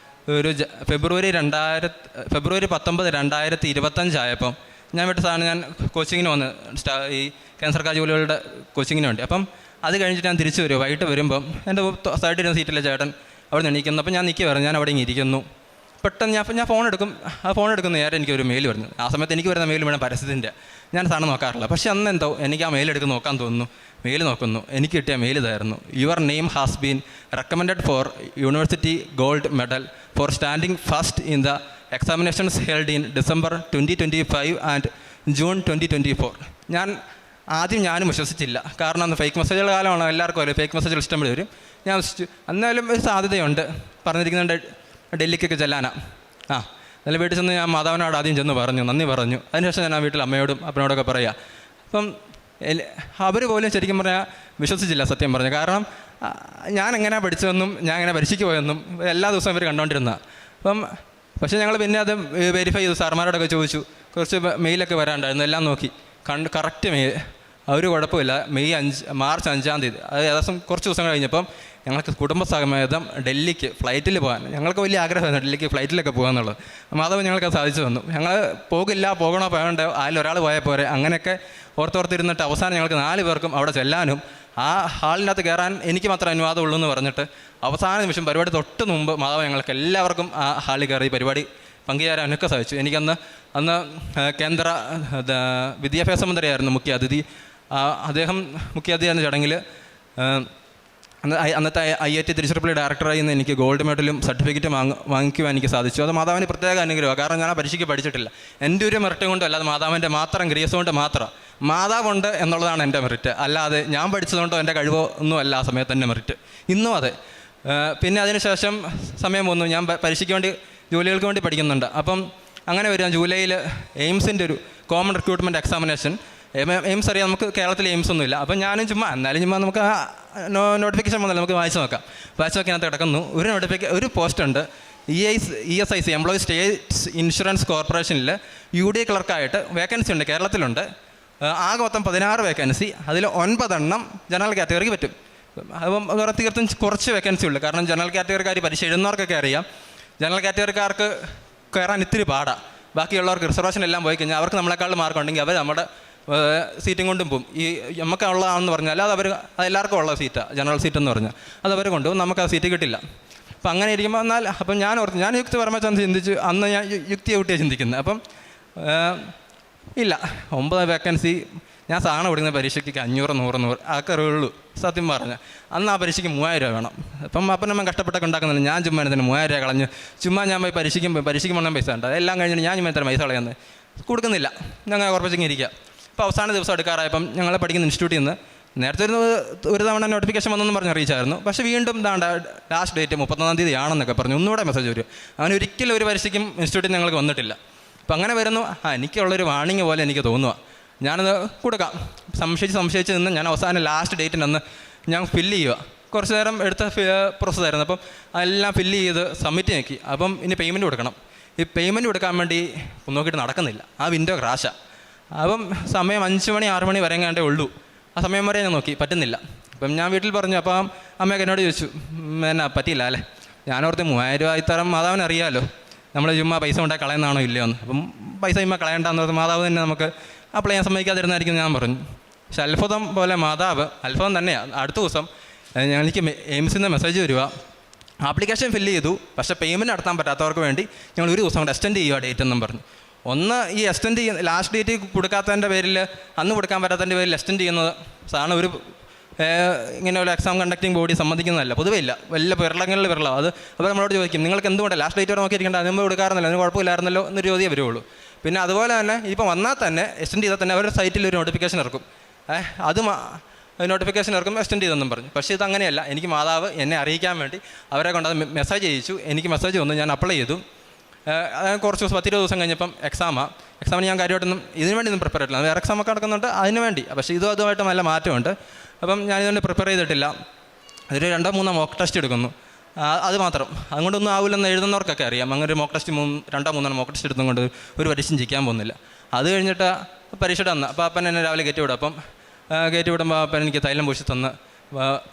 ഒരു ഫെബ്രുവരി 19 2025 ആയപ്പം ഞാൻ വിട്ട സാധനം ഞാൻ കോച്ചിങ്ങിന് വന്ന് ഈ കേന്ദ്ര സർക്കാർ ജോലികളുടെ കോച്ചിങ്ങിന് വേണ്ടി. അപ്പം അത് കഴിഞ്ഞിട്ട് ഞാൻ തിരിച്ച് വരും. വൈകിട്ട് വരുമ്പം എൻ്റെ സൈഡിൽ സീറ്റിലെ ചേട്ടൻ അവിടെ എണീക്കുന്നു. അപ്പം ഞാൻ നിൽക്കുമായിരുന്നു, ഞാൻ അവിടെ ഇങ്ങനെ ഇരിക്കുന്നു. പെട്ടെന്ന് ഞാൻ ഫോൺ എടുക്കുന്ന നേരെ എനിക്കൊരു മെയിൽ വരുന്നു. ആ സമയത്ത് എനിക്ക് വരുന്ന മെയിൽ വേണം പരസ്യത്തിൻ്റെ, ഞാൻ സാധനം നോക്കാറില്ല. പക്ഷേ അന്ന് എന്തോ എനിക്ക് ആ മെയിൽ എടുത്ത് നോക്കാൻ തോന്നുന്നു. മെയിൽ നോക്കുന്നു, എനിക്ക് കിട്ടിയ മെയിൽ ഇതായിരുന്നു: your name has been recommended four university gold medal four standing first in the examinations held in December 2025 and June 2024. ഞാനും വിശ്വസിച്ചില്ല, കാരണം അന്ന് ഫേക്ക് മെസ്സേജുകൾ കാലമാണ്, എല്ലാവർക്കും അറിയാം ഫേക്ക് മെസ്സേജുകൾ ഇഷ്ടംപോലെ വരും. ഞാൻ വിശ്വസിച്ചു. എന്നാലും ഒരു സാധ്യതയുണ്ട്, പറഞ്ഞിരിക്കുന്നുണ്ട് ഡൽഹിക്കൊക്കെ ചെല്ലാനാ. നല്ല വീട്ടിൽ ചെന്ന് ഞാൻ മാതാവിനോട് ആദ്യം ചെന്ന് നന്ദി പറഞ്ഞു. അതിനുശേഷം ഞാൻ ആ വീട്ടിൽ അമ്മയോടും അപ്പനോടൊക്കെ പറയുക. അപ്പം അവർ പോലും ശരിക്കും പറഞ്ഞാൽ വിശ്വസിച്ചില്ല, സത്യം പറഞ്ഞു. കാരണം ഞാൻ എങ്ങനെ പഠിച്ചതെന്നും ഞാൻ എങ്ങനെ പരീക്ഷയ്ക്ക് പോയെന്നും എല്ലാ ദിവസവും ഇവർ കണ്ടുകൊണ്ടിരുന്ന. പക്ഷേ ഞങ്ങൾ പിന്നെ അത് വെരിഫൈ ചെയ്തു, സാർമാരോടൊക്കെ ചോദിച്ചു, കുറച്ച് മെയിലൊക്കെ വരാണ്ടായിരുന്നു, എല്ലാം നോക്കി കറക്റ്റ് മെയിൽ, ഒരു കുഴപ്പമില്ല. മാർച്ച് 5-ാം തീയതി, അത് ഏകദേശം കുറച്ച് ദിവസം കഴിഞ്ഞപ്പം ഞങ്ങൾക്ക് കുടുംബസമേതം ഡൽഹിക്ക് ഫ്ലൈറ്റിൽ പോകാൻ, ഞങ്ങൾക്ക് വലിയ ആഗ്രഹമായിരുന്നു ഡൽഹിക്ക് ഫ്ലൈറ്റിലൊക്കെ പോകാമെന്നുള്ളത്. മാധവൻ ഞങ്ങൾക്കത് സാധിച്ചു തന്നു. ഞങ്ങൾ പോകണോ പോകണ്ടോ, അതിലൊരാൾ പോയാൽ പോരെ, അങ്ങനെയൊക്കെ ഓർത്തോർത്തിരുന്നിട്ട് അവസാനം ഞങ്ങൾക്ക് 4 പേർക്കും അവിടെ ചെല്ലാനും ആ ഹാളിനകത്ത് കയറാൻ എനിക്ക് മാത്രം അനുവാദമുള്ളൂ എന്ന് പറഞ്ഞിട്ട് അവസാന നിമിഷം പരിപാടി തൊട്ട് മുമ്പ് മാധവൻ ഞങ്ങൾക്ക് എല്ലാവർക്കും ആ ഹാളിൽ കയറി പരിപാടി പങ്കുചേരാനൊക്കെ സാധിച്ചു. അന്ന് കേന്ദ്ര വിദ്യാഭ്യാസ മന്ത്രിയായിരുന്നു മുഖ്യ അതിഥി. അദ്ദേഹം മുഖ്യ അതിഥി എന്ന ചടങ്ങിൽ അന്നത്തെ IIT തിരുച്ചിറപ്പള്ളി ഡയറക്ടറായി നിന്ന് എനിക്ക് ഗോൾഡ് മെഡലും സർട്ടിഫിക്കറ്റും വാങ്ങിക്കുവാൻ എനിക്ക് സാധിച്ചു. അത് മാധവന് പ്രത്യേക അനുഗ്രഹമാണ്. കാരണം ഞാൻ ആ പരീക്ഷയ്ക്ക് പഠിച്ചിട്ടില്ല. എൻ്റെ ഒരു മെറിറ്റ് കൊണ്ടല്ല, അത് മാധവൻ്റെ മാത്രം ഗ്രേസ് കൊണ്ട് മാത്രം. മാതാവുണ്ട് എന്നുള്ളതാണ് എൻ്റെ മെറിറ്റ്, അല്ലാതെ ഞാൻ പഠിച്ചതുകൊണ്ടോ എൻ്റെ കഴിവോ ഒന്നും അല്ല ആ സമയത്ത് എൻ്റെ മെറിറ്റ്. ഇന്നും അതെ. പിന്നെ അതിനുശേഷം സമയം വന്നു, ഞാൻ പരീക്ഷയ്ക്ക് വേണ്ടി ജോലികൾക്ക് വേണ്ടി പഠിക്കുന്നുണ്ട്. അപ്പം അങ്ങനെ വരിക, ജൂലൈയിൽ എയിംസിൻ്റെ ഒരു കോമൺ റിക്രൂട്ട്മെൻറ്റ് എക്സാമിനേഷൻ. എയിംസ് അറിയാം, നമുക്ക് കേരളത്തിൽ എയിംസ് ഒന്നുമില്ല. അപ്പം ഞാനും എന്നാലും നമുക്ക് ആ നോട്ടിഫിക്കേഷൻ വന്നല്ലോ, നമുക്ക് വായിച്ച് നോക്കാം. വായിച്ച് നോക്കിയതിനകത്ത് കിടക്കുന്നു ഒരു പോസ്റ്റ് ഉണ്ട്, ESIC എംപ്ലോയീസ് സ്റ്റേറ്റ് ഇൻഷുറൻസ് കോർപ്പറേഷനിൽ UD ക്ലർക്കായിട്ട് വേക്കൻസി ഉണ്ട്, കേരളത്തിലുണ്ട്. ആകെ മൊത്തം 16 വേക്കൻസി, അതിൽ 9 എണ്ണം ജനറൽ കാറ്റഗറിക്ക് പറ്റും. അപ്പം തീർത്തും കുറച്ച് വേക്കൻസി ഉള്ളൂ. കാരണം ജനറൽ കാറ്റഗറിക്കാർ പരീക്ഷ എഴുതുന്നവർക്കൊക്കെ അറിയാം, ജനറൽ കാറ്റഗറിക്കാർക്ക് കയറാൻ ഇത്തിരി പാടാണ്. ബാക്കിയുള്ളവർക്ക് റിസർവേഷൻ എല്ലാം പോയി കഴിഞ്ഞാൽ അവർക്ക് നമ്മളെക്കാളും മാർക്ക് ഉണ്ടെങ്കിൽ അവർ നമ്മുടെ സീറ്റും കൊണ്ടും പോകും. ഈ നമുക്കുള്ളതാണെന്ന് പറഞ്ഞാൽ അത് എല്ലാവർക്കും ഉള്ള സീറ്റാണ് ജനറൽ സീറ്റ് എന്ന് പറഞ്ഞാൽ, അതവർ കൊണ്ടുപോകും, നമുക്ക് ആ സീറ്റ് കിട്ടില്ല. അപ്പം അങ്ങനെ ഇരിക്കുമ്പോൾ അപ്പം ഞാൻ യുക്തിപരമായി ചിന്തിച്ചു. അന്ന് ഞാൻ യുക്തി ഔട്ടിയാണ് ചിന്തിക്കുന്നത്. അപ്പം ഇല്ല, 9 വേക്കൻസി, ഞാൻ സാധനം കൊടുക്കുന്ന പരീക്ഷയ്ക്ക് 500, 100 ആക്കെ ഉള്ളൂ സത്യം പറഞ്ഞാൽ. അന്ന് ആ പരീക്ഷയ്ക്ക് 3000 രൂപ വേണം. അപ്പം അപ്പനമ്മ കഷ്ടപ്പെട്ടൊക്കെ ഉണ്ടാക്കുന്നില്ല. ഞാൻ ചുമ്മാ തന്നെ 3000 രൂപ കളഞ്ഞ് ഞാൻ പോയി പരീക്ഷയ്ക്ക് വന്നാൽ പൈസ ഉണ്ട്. എല്ലാം കഴിഞ്ഞിട്ട് ഞാൻ ഇത്ര പൈസ കളയുന്നത് കൊടുക്കുന്നില്ല, ഞങ്ങൾ ഉറപ്പിച്ചിങ്ങനെ ഇരിക്കുക. അപ്പോൾ അവസാന ദിവസം എടുക്കാറായപ്പം ഞങ്ങളെ പഠിക്കുന്ന ഇൻസ്റ്റിറ്റ്യൂട്ടിൽ നിന്ന് നേരത്തെ ഒരു തവണ നോട്ടിഫിക്കേഷൻ വന്നെന്ന് പറഞ്ഞ് അറിയിച്ചായിരുന്നു. പക്ഷേ വീണ്ടും ലാസ്റ്റ് ഡേറ്റ് 31-ാം തീയതി ആണെന്നൊക്കെ പറഞ്ഞു. ഒന്നുകൂടെ മെസ്സേജ് വരും. അങ്ങനെ ഒരിക്കലും ഒരു പരീക്ഷയ്ക്കും ഇൻസ്റ്റിറ്റ്യൂട്ടിൽ ഞങ്ങൾക്ക് വന്നിട്ടില്ല. അപ്പം അങ്ങനെ വരുന്നു, എനിക്കുള്ളൊരു വാണിംഗ് പോലെ എനിക്ക് തോന്നുക. ഞാനത് കൊടുക്കാം സംശയിച്ച് നിന്ന് ഞാൻ അവസാനം ലാസ്റ്റ് ഡേറ്റിനന്ന് ഞാൻ ഫില്ല് ചെയ്യുക. കുറച്ച് നേരം എടുത്ത പ്രോസസ്സായിരുന്നു. അപ്പം അതെല്ലാം ഫില്ല് ചെയ്ത് സബ്മിറ്റ് നോക്കി. അപ്പം ഇനി പേയ്മെൻറ്റ് കൊടുക്കണം. ഈ പേയ്മെൻറ്റ് കൊടുക്കാൻ വേണ്ടി നോക്കിയിട്ട് നടക്കുന്നില്ല, ആ വിൻഡോ ക്രാഷാണ്. അപ്പം സമയം 5 മണി 6 മണി വരെ എങ്ങാണ്ടേ ഉള്ളൂ. ആ സമയം വരെ ഞാൻ നോക്കി, പറ്റുന്നില്ല. അപ്പം ഞാൻ വീട്ടിൽ പറഞ്ഞു. അപ്പം അമ്മയൊക്കെ എന്നോട് ചോദിച്ചു, എന്നാ പറ്റിയില്ല അല്ലേ? ഞാനോർത്ത് 3000 രൂപ ഇത്തരം മാതാവിന് അറിയാമല്ലോ, നമ്മൾ ചുമ്മാ പൈസ കൊണ്ടാൽ കളയുന്നതാണോ ഇല്ലയോ എന്ന്. അപ്പം പൈസ ചുമ്മാ കളയണ്ടെന്ന് പറഞ്ഞാൽ മാതാവ് തന്നെ നമുക്ക് അപ്ലൈ ചെയ്യാൻ സമ്മതിക്കാതിരുന്നായിരിക്കും ഞാൻ പറഞ്ഞു. പക്ഷെ അത്ഭുതം പോലെ മാതാവ് അത്ഭുതം തന്നെയാണ്. അടുത്ത ദിവസം എനിക്ക് എയിംസിൽ നിന്ന് മെസ്സേജ് വരിക, ആപ്ലിക്കേഷൻ ഫില്ല് ചെയ്തു, പക്ഷേ പേയ്മെൻറ്റ് നടത്താൻ പറ്റാത്തവർക്ക് വേണ്ടി ഞങ്ങൾ ഒരു ദിവസം കൊണ്ട് എക്സ്റ്റെൻഡ് ചെയ്യുക ഡേറ്റ് എന്നും പറഞ്ഞു. ഒന്ന് ഈ എക്സ്റ്റെൻഡ് ചെയ്യുന്ന ലാസ്റ്റ് ഡേറ്റ് കൊടുക്കാത്തതിൻ്റെ പേരിൽ, അന്ന് കൊടുക്കാൻ പറ്റാത്തതിൻ്റെ പേരിൽ എക്സ്റ്റെൻഡ് ചെയ്യുന്നത് സാധാരണ ഒരു ഇങ്ങനെ ഒരു എക്സാം കണ്ടക്ടിങ് ബോഡി സമ്മതിക്കുന്നതല്ല, പൊതുവേ ഇല്ല. വലിയ വിരളങ്ങളിൽ വിരളാവും. അത് അവർ നമ്മളോട് ചോദിക്കും, നിങ്ങൾക്ക് എന്തുകൊണ്ട് ലാസ്റ്റ് ഡേറ്റ് വരെ നോക്കിയിരിക്കേണ്ട, അതിന് മുമ്പ് കൊടുക്കാറുന്നില്ല, അതിന് കുഴപ്പമില്ലായിരുന്നല്ലോ എന്നൊരു ചോദ്യം വരുള്ളൂ. പിന്നെ അതുപോലെ തന്നെ ഇപ്പം വന്നാൽ തന്നെ എക്സ്റ്റെൻഡ് ചെയ്താൽ തന്നെ അവരുടെ സൈറ്റിൽ ഒരു നോട്ടിഫിക്കേഷൻ ഇറക്കും, അത് നോട്ടിഫിക്കേഷൻ ഇറക്കും എക്സ്റ്റെൻഡ് ചെയ്തെന്നും പറഞ്ഞു. പക്ഷേ ഇതങ്ങനെയല്ല. എനിക്ക് മാതാവ് എന്നെ അറിയിക്കാൻ വേണ്ടി അവരെ കൊണ്ട് അത് മെസ്സേജ് അയച്ചു. എനിക്ക് മെസ്സേജ് വന്നു, ഞാൻ അപ്ലൈ ചെയ്തു. കുറച്ച് ദിവസം 10-20 ദിവസം കഴിഞ്ഞപ്പം എക്സാമിന് ഞാൻ കാര്യമായിട്ടൊന്നും ഇതിനു വേണ്ടി ഒന്നും പ്രിപ്പയർ ചെയ്തിട്ടില്ല. വേറെ എക്സാമൊക്കെ നടക്കുന്നുണ്ട് അതിന് വേണ്ടി. പക്ഷേ അതുമായിട്ട് നല്ല മാറ്റമുണ്ട്. അപ്പം ഞാനിതുകൊണ്ട് പ്രിപ്പയർ ചെയ്തിട്ടില്ല. അതൊരു 2-3 മോക്ക് ടെസ്റ്റ് എടുക്കുന്നു, അത് മാത്രം. അതുകൊണ്ടൊന്നും ആവില്ലെന്ന് എഴുതുന്നവർക്കൊക്കെ അറിയാം. അങ്ങനെ ഒരു മോക്ക് ടെസ്റ്റ് 2-3 മോക്ക് ടെസ്റ്റ് എടുത്തും കൊണ്ട് ഒരു പരീക്ഷയും ജയിക്കാൻ പോകുന്നില്ല. അത് കഴിഞ്ഞിട്ട് പരീക്ഷയുടെ അന്ന് അപ്പോൾ അപ്പൻ എന്നെ രാവിലെ കയറ്റി വിടും. അപ്പം കയറ്റി വിടുമ്പോൾ അപ്പൻ എനിക്ക് തൈലം പൂശി തന്ന്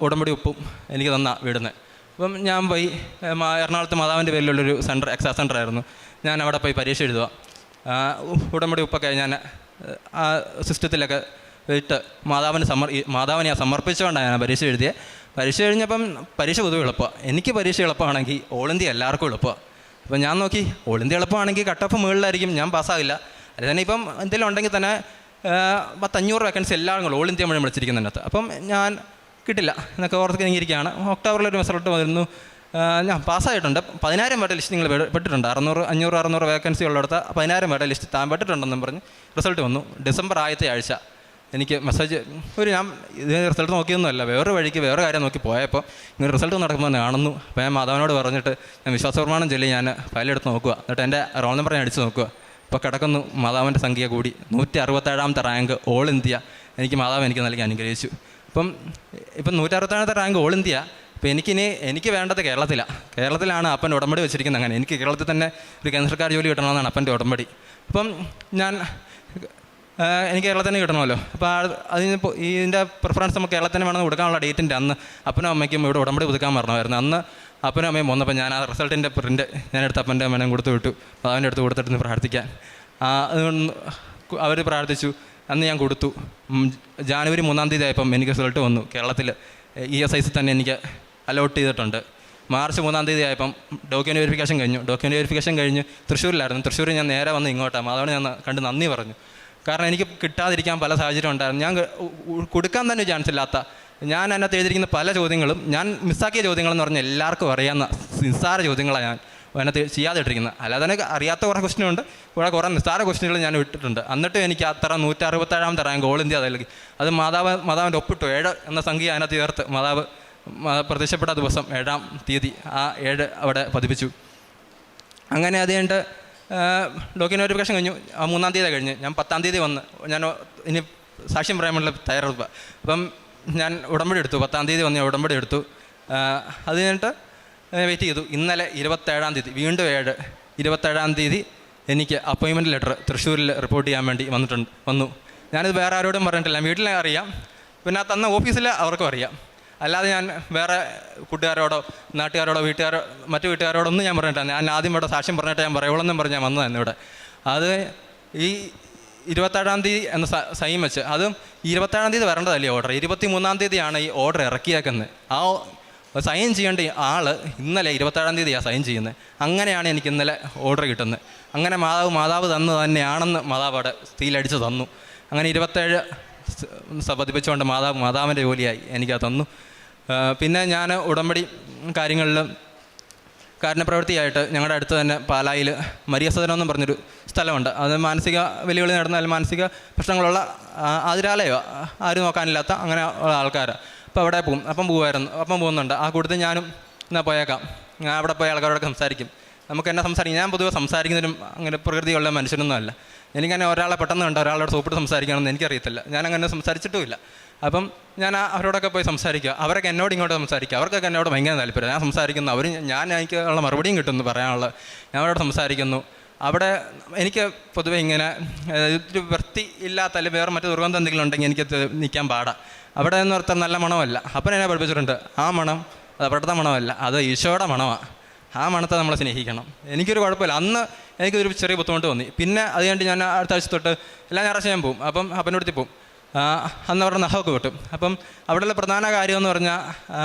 ഉടമ്പടി ഉപ്പും എനിക്ക് തന്ന വീടുന്നത്. അപ്പം ഞാൻ പോയി എറണാകുളത്ത് മാതാവിൻ്റെ പേരിലുള്ളൊരു എക്സാം സെൻ്റർ ആയിരുന്നു. ഞാൻ അവിടെ പോയി പരീക്ഷ എഴുതുക. ഉടമ്പടി ഉപ്പൊക്കെ ഞാൻ ആ സിസ്റ്റത്തിലൊക്കെ ഇട്ട് മാതാവിനെ സമർപ്പിച്ചുകൊണ്ടാണ് ഞാൻ പരീക്ഷ എഴുതിയത്. പരീക്ഷ കഴിഞ്ഞപ്പം പരീക്ഷ പൊതുവെ എളുപ്പമാണ്. എനിക്ക് പരീക്ഷ എളുപ്പമാണെങ്കിൽ ഓൾ ഇന്ത്യ എല്ലാവർക്കും എളുപ്പമാണ്. അപ്പം ഞാൻ നോക്കി ഓൾ ഇന്ത്യ എളുപ്പമാണെങ്കിൽ കട്ട് ഓഫ് മുകളിലായിരിക്കും, ഞാൻ പാസ്സാകില്ല. അത് തന്നെ ഇപ്പം എന്തെങ്കിലും ഉണ്ടെങ്കിൽ തന്നെ 500 വേക്കൻസി എല്ലാവരും ഓൾ ഇന്ത്യ മുഴുവൻ വിളിച്ചിരിക്കുന്നതിനകത്ത്. അപ്പം ഞാൻ കിട്ടില്ല എന്നൊക്കെ ഓർത്ത് ഇരിക്കുകയാണ്. ഒക്ടോബറിലൊരു റിസൾട്ട് വരുന്നു, ഞാൻ പാസ്സായിട്ടുണ്ട്. 10,000 പേരുടെ ലിസ്റ്റ് നിങ്ങൾ പെട്ടിട്ടുണ്ട്. 500-600 വേക്കൻസി ഉള്ളിടത്ത് 10,000 പേരുടെ ലിസ്റ്റ് താൻ പെട്ടിട്ടുണ്ടെന്നും പറഞ്ഞ് റിസൾട്ട് വന്നു. ഡിസംബർ ആദ്യത്തെ ആഴ്ച എനിക്ക് മെസ്സേജ് ഞാൻ ഇത് റിസൾട്ട് നോക്കിയൊന്നുമല്ല, വേറെ വഴിക്ക് വേറെ കാര്യം നോക്കി പോയപ്പോൾ ഇങ്ങനെ റിസൾട്ട് നടക്കുമ്പോൾ കാണുന്നു. അപ്പോൾ ഞാൻ മാധവനോട് പറഞ്ഞിട്ട് ഞാൻ വിശ്വാസപ്രമാണം ചൊല്ലി ഞാൻ ഫയലെടുത്ത് നോക്കുക. എന്നിട്ട് എൻ്റെ റോൾ നമ്പർ ഞാൻ അടിച്ച് നോക്കുക. ഇപ്പോൾ കിടക്കുന്നു മാധവൻ്റെ സംഖ്യ കൂടി 167ാമത്തെ റാങ്ക് ഓൾ ഇന്ത്യ. എനിക്ക് മാധവൻ എനിക്ക് നൽകി അനുഗ്രഹിച്ചു. ഇപ്പം 167 റാങ്ക് ഓൾ ഇന്ത്യ. അപ്പോൾ എനിക്ക് വേണ്ടത് കേരളത്തിലാണ് അപ്പൻ ഉടമ്പടി വെച്ചിരിക്കുന്നത്. അങ്ങനെ എനിക്ക് കേരളത്തിൽ തന്നെ ഒരു കേന്ദ്ര സർക്കാർ ജോലി കിട്ടണമെന്നാണ് അപ്പൻ്റെ ഉടമ്പടി. അപ്പം എനിക്ക് കേരളത്തിൽ തന്നെ കിട്ടണമല്ലോ. അപ്പോൾ ഇതിൻ്റെ പ്രിഫറൻസ് നമുക്ക് കേരളത്തിൽ തന്നെ വേണമെന്ന് കൊടുക്കാനുള്ള ഡേറ്റിൻ്റെ അന്ന് അപ്പനും അമ്മയ്ക്കും ഇവിടെ ഉടമ്പടി പുതുക്കാൻ പറഞ്ഞായിരുന്നു. അന്ന് അപ്പനും അമ്മയും വന്നപ്പോൾ ഞാൻ ആ റിസൾട്ടിൻ്റെ പ്രിൻ്റ് ഞാനെടുത്ത് അപ്പൻ്റെ അമ്മേനും കൊടുത്തു വിട്ടു. അവൻ്റെ അടുത്ത് കൊടുത്തിട്ട് പ്രാർത്ഥിക്കാൻ. അവർ പ്രാർത്ഥിച്ചു. അന്ന് ഞാൻ കൊടുത്തു. ജാനുവരി 3-ാം തീയതി ആയപ്പം എനിക്ക് റിസൾട്ട് വന്നു. കേരളത്തിൽ ESIC തന്നെ എനിക്ക് അലോട്ട് ചെയ്തിട്ടുണ്ട്. മാർച്ച് 3-ാം തീയതി ആയപ്പം ഡോക്യുമെൻ്റ് വെരിഫിക്കേഷൻ കഴിഞ്ഞു. ഡോക്യുമെൻ്റ് വെരിഫിക്കേഷൻ കഴിഞ്ഞ് തൃശ്ശൂരിലായിരുന്നു. തൃശ്ശൂർ ഞാൻ നേരെ വന്ന് ഇങ്ങോട്ടാണ്. അതോടെ ഞാൻ കണ്ട് നന്ദി പറഞ്ഞു. കാരണം എനിക്ക് കിട്ടാതിരിക്കാൻ പല സാഹചര്യം ഉണ്ടായിരുന്നു. ഞാൻ കൊടുക്കാൻ തന്നെ ചാൻസ് ഇല്ലാത്ത, ഞാൻ അതിനകത്ത് എഴുതിയിരിക്കുന്ന പല ചോദ്യങ്ങളും ഞാൻ മിസ്സാക്കിയ ചോദ്യങ്ങളെന്ന് പറഞ്ഞാൽ എല്ലാവർക്കും അറിയാവുന്ന നിസ്സാര ചോദ്യങ്ങളാണ് ഞാൻ അതിനകത്ത് ചെയ്യാതെ ഇട്ടിരിക്കുന്നത്. അല്ലാതെ തന്നെ അറിയാത്ത കുറേ ക്വസ്റ്റ്യനുണ്ട്, കുറേ നിസ്സാര ക്വസ്റ്റ്യനുകൾ ഞാൻ ഇട്ടിട്ടുണ്ട്. എന്നിട്ടും എനിക്ക് അത്ര 167ാമത്തെ റാങ്ക് ഓൾ ഇന്ത്യ നൽകി. അത് മാതാവിൻ്റെ ഒപ്പിട്ടു. 7 എന്ന സംഖ്യ അതിനകത്ത് ചേർത്ത് മാതാവ് പ്രത്യക്ഷപ്പെട്ട ദിവസം 7-ാം തീയതി ആ 7 അവിടെ പതിപ്പിച്ചു. അങ്ങനെ അത് കഴിഞ്ഞിട്ട് ഡോക്യുമെൻ്റ് വെരിഫിക്കേഷൻ കഴിഞ്ഞു. 3-ാം തീയതി കഴിഞ്ഞ് ഞാൻ 10-ാം തീയതി വന്ന് ഞാൻ ഇനി സാക്ഷ്യം പറയാനുള്ള തയ്യാറെടുപ്പ്. അപ്പം ഞാൻ ഉടമ്പടി എടുത്തു. 10-ാം തീയതി വന്ന് ഞാൻ ഉടമ്പടി എടുത്തു. അത് കഴിഞ്ഞിട്ട് വെയിറ്റ് ചെയ്തു. ഇന്നലെ 27-ാം തീയതി വീണ്ടും 27-ാം തീയതി എനിക്ക് അപ്പോയിൻമെൻറ്റ് ലെറ്റർ തൃശ്ശൂരിൽ റിപ്പോർട്ട് ചെയ്യാൻ വേണ്ടി വന്നു. ഞാനിത് വേറെ ആരോടും പറഞ്ഞിട്ടില്ല. വീട്ടിലെ അറിയാം, പിന്നെ തന്ന ഓഫീസിൽ അവർക്കും അറിയാം. അല്ലാതെ ഞാൻ വേറെ കൂട്ടുകാരോടോ നാട്ടുകാരോടോ മറ്റു വീട്ടുകാരോടൊന്നും ഞാൻ പറഞ്ഞിട്ടില്ല. ഞാൻ ആദ്യം ഇവിടെ സാക്ഷ്യം പറഞ്ഞിട്ട് ഞാൻ പറയുള്ളെന്നും പറഞ്ഞ് ഞാൻ വന്നതാണ് ഇവിടെ. അത് ഈ 27-ാം തീയതി എന്ന സൈൻ വെച്ച്, അതും 27-ാം തീയതി വരേണ്ടതല്ലേ ഓർഡർ. 23-ാം തീയതിയാണ് ഈ ഓർഡർ ഇറക്കിയേക്കുന്നത്. ആ സൈൻ ചെയ്യേണ്ട ആൾ ഇന്നലെ 27-ാം തീയതിയാണ് സൈൻ ചെയ്യുന്നത്. അങ്ങനെയാണ് എനിക്ക് ഇന്നലെ ഓർഡർ കിട്ടുന്നത്. അങ്ങനെ മാതാവ് തന്നു തന്നെയാണെന്ന് മാതാവ് അവിടെ സ്റ്റീലടിച്ച് തന്നു. അങ്ങനെ 27 പതിപ്പിച്ചുകൊണ്ട് മാതാവിൻ്റെ ജോലിയായി എനിക്കത് തന്നു. പിന്നെ ഞാൻ ഉടമ്പടി കാര്യങ്ങളിൽ കാരുണ്യപ്രവൃത്തിയായിട്ട് ഞങ്ങളുടെ അടുത്ത് തന്നെ പാലായിൽ മരിയ സദനം എന്നും പറഞ്ഞൊരു സ്ഥലമുണ്ട്. അത് മാനസിക വെല്ലുവിളി നടന്നാൽ മാനസിക പ്രശ്നങ്ങളുള്ള ആതിരാലയോ ആരും നോക്കാനില്ലാത്ത അങ്ങനെ ഉള്ള ആൾക്കാർ. അപ്പോൾ അവിടെ പോകുന്നുണ്ട്. ആ കൂട്ടത്തിൽ ഞാനും എന്നാൽ പോയേക്കാം. ഞാൻ അവിടെ പോയി ആൾക്കാരോടൊക്കെ സംസാരിക്കും. എന്നെ സംസാരിക്കും. ഞാൻ പൊതുവെ സംസാരിക്കുന്നതിനും അങ്ങനെ പ്രകൃതിയുള്ള മനുഷ്യനൊന്നും അല്ല. എനിക്കങ്ങനെ ഒരാളെ പെട്ടെന്ന് കണ്ട ഒരാളോട് സോപ്പിട്ട് സംസാരിക്കണമെന്ന് എനിക്കറിയത്തില്ല. ഞാനങ്ങനെ സംസാരിച്ചിട്ടുമില്ല. അപ്പം ഞാൻ അവരോടൊക്കെ പോയി സംസാരിക്കുക. അവരൊക്കെ എന്നോട് ഇങ്ങോട്ട് സംസാരിക്കുക. അവർക്കൊക്കെ എന്നോട് ഭയങ്കര താല്പര്യം. ഞാൻ സംസാരിക്കുന്നു, എനിക്ക് ഉള്ള മറുപടിയും കിട്ടുന്നു പറയാനുള്ളത്. ഞാൻ അവരോട് സംസാരിക്കുന്നു. അവിടെ എനിക്ക് പൊതുവെ ഇങ്ങനെ ഒരു വൃത്തി ഇല്ലാത്ത അല്ലെങ്കിൽ വേറെ മറ്റു ദുർഗന്ധം എന്തെങ്കിലും ഉണ്ടെങ്കിൽ എനിക്ക് നിൽക്കാൻ പാടാം. അവിടെ എന്ന് പറഞ്ഞാൽ നല്ല മണമല്ല. അപ്പം എന്നെ പഠിപ്പിച്ചിട്ടുണ്ട്, ആ മണം അത് അവിടുത്തെ മണമല്ല, അത് ഈശോയുടെ മണമാണ്. ആ മണത്തെ നമ്മൾ സ്നേഹിക്കണം. എനിക്കൊരു കുഴപ്പമില്ല. അന്ന് എനിക്കൊരു ചെറിയ ബുദ്ധിമുട്ട് തോന്നി. പിന്നെ അത് കഴിഞ്ഞിട്ട് ഞാൻ അടുത്ത ആഴ്ച തൊട്ട് എല്ലാ ഞായറാഴ്ച ഞാൻ പോകും. അപ്പം അപ്പനോടത്തി പോകും. അന്ന് അവരുടെ നഖമൊക്കെ വെട്ടും. അപ്പം അവിടെയുള്ള പ്രധാന കാര്യമെന്ന് പറഞ്ഞാൽ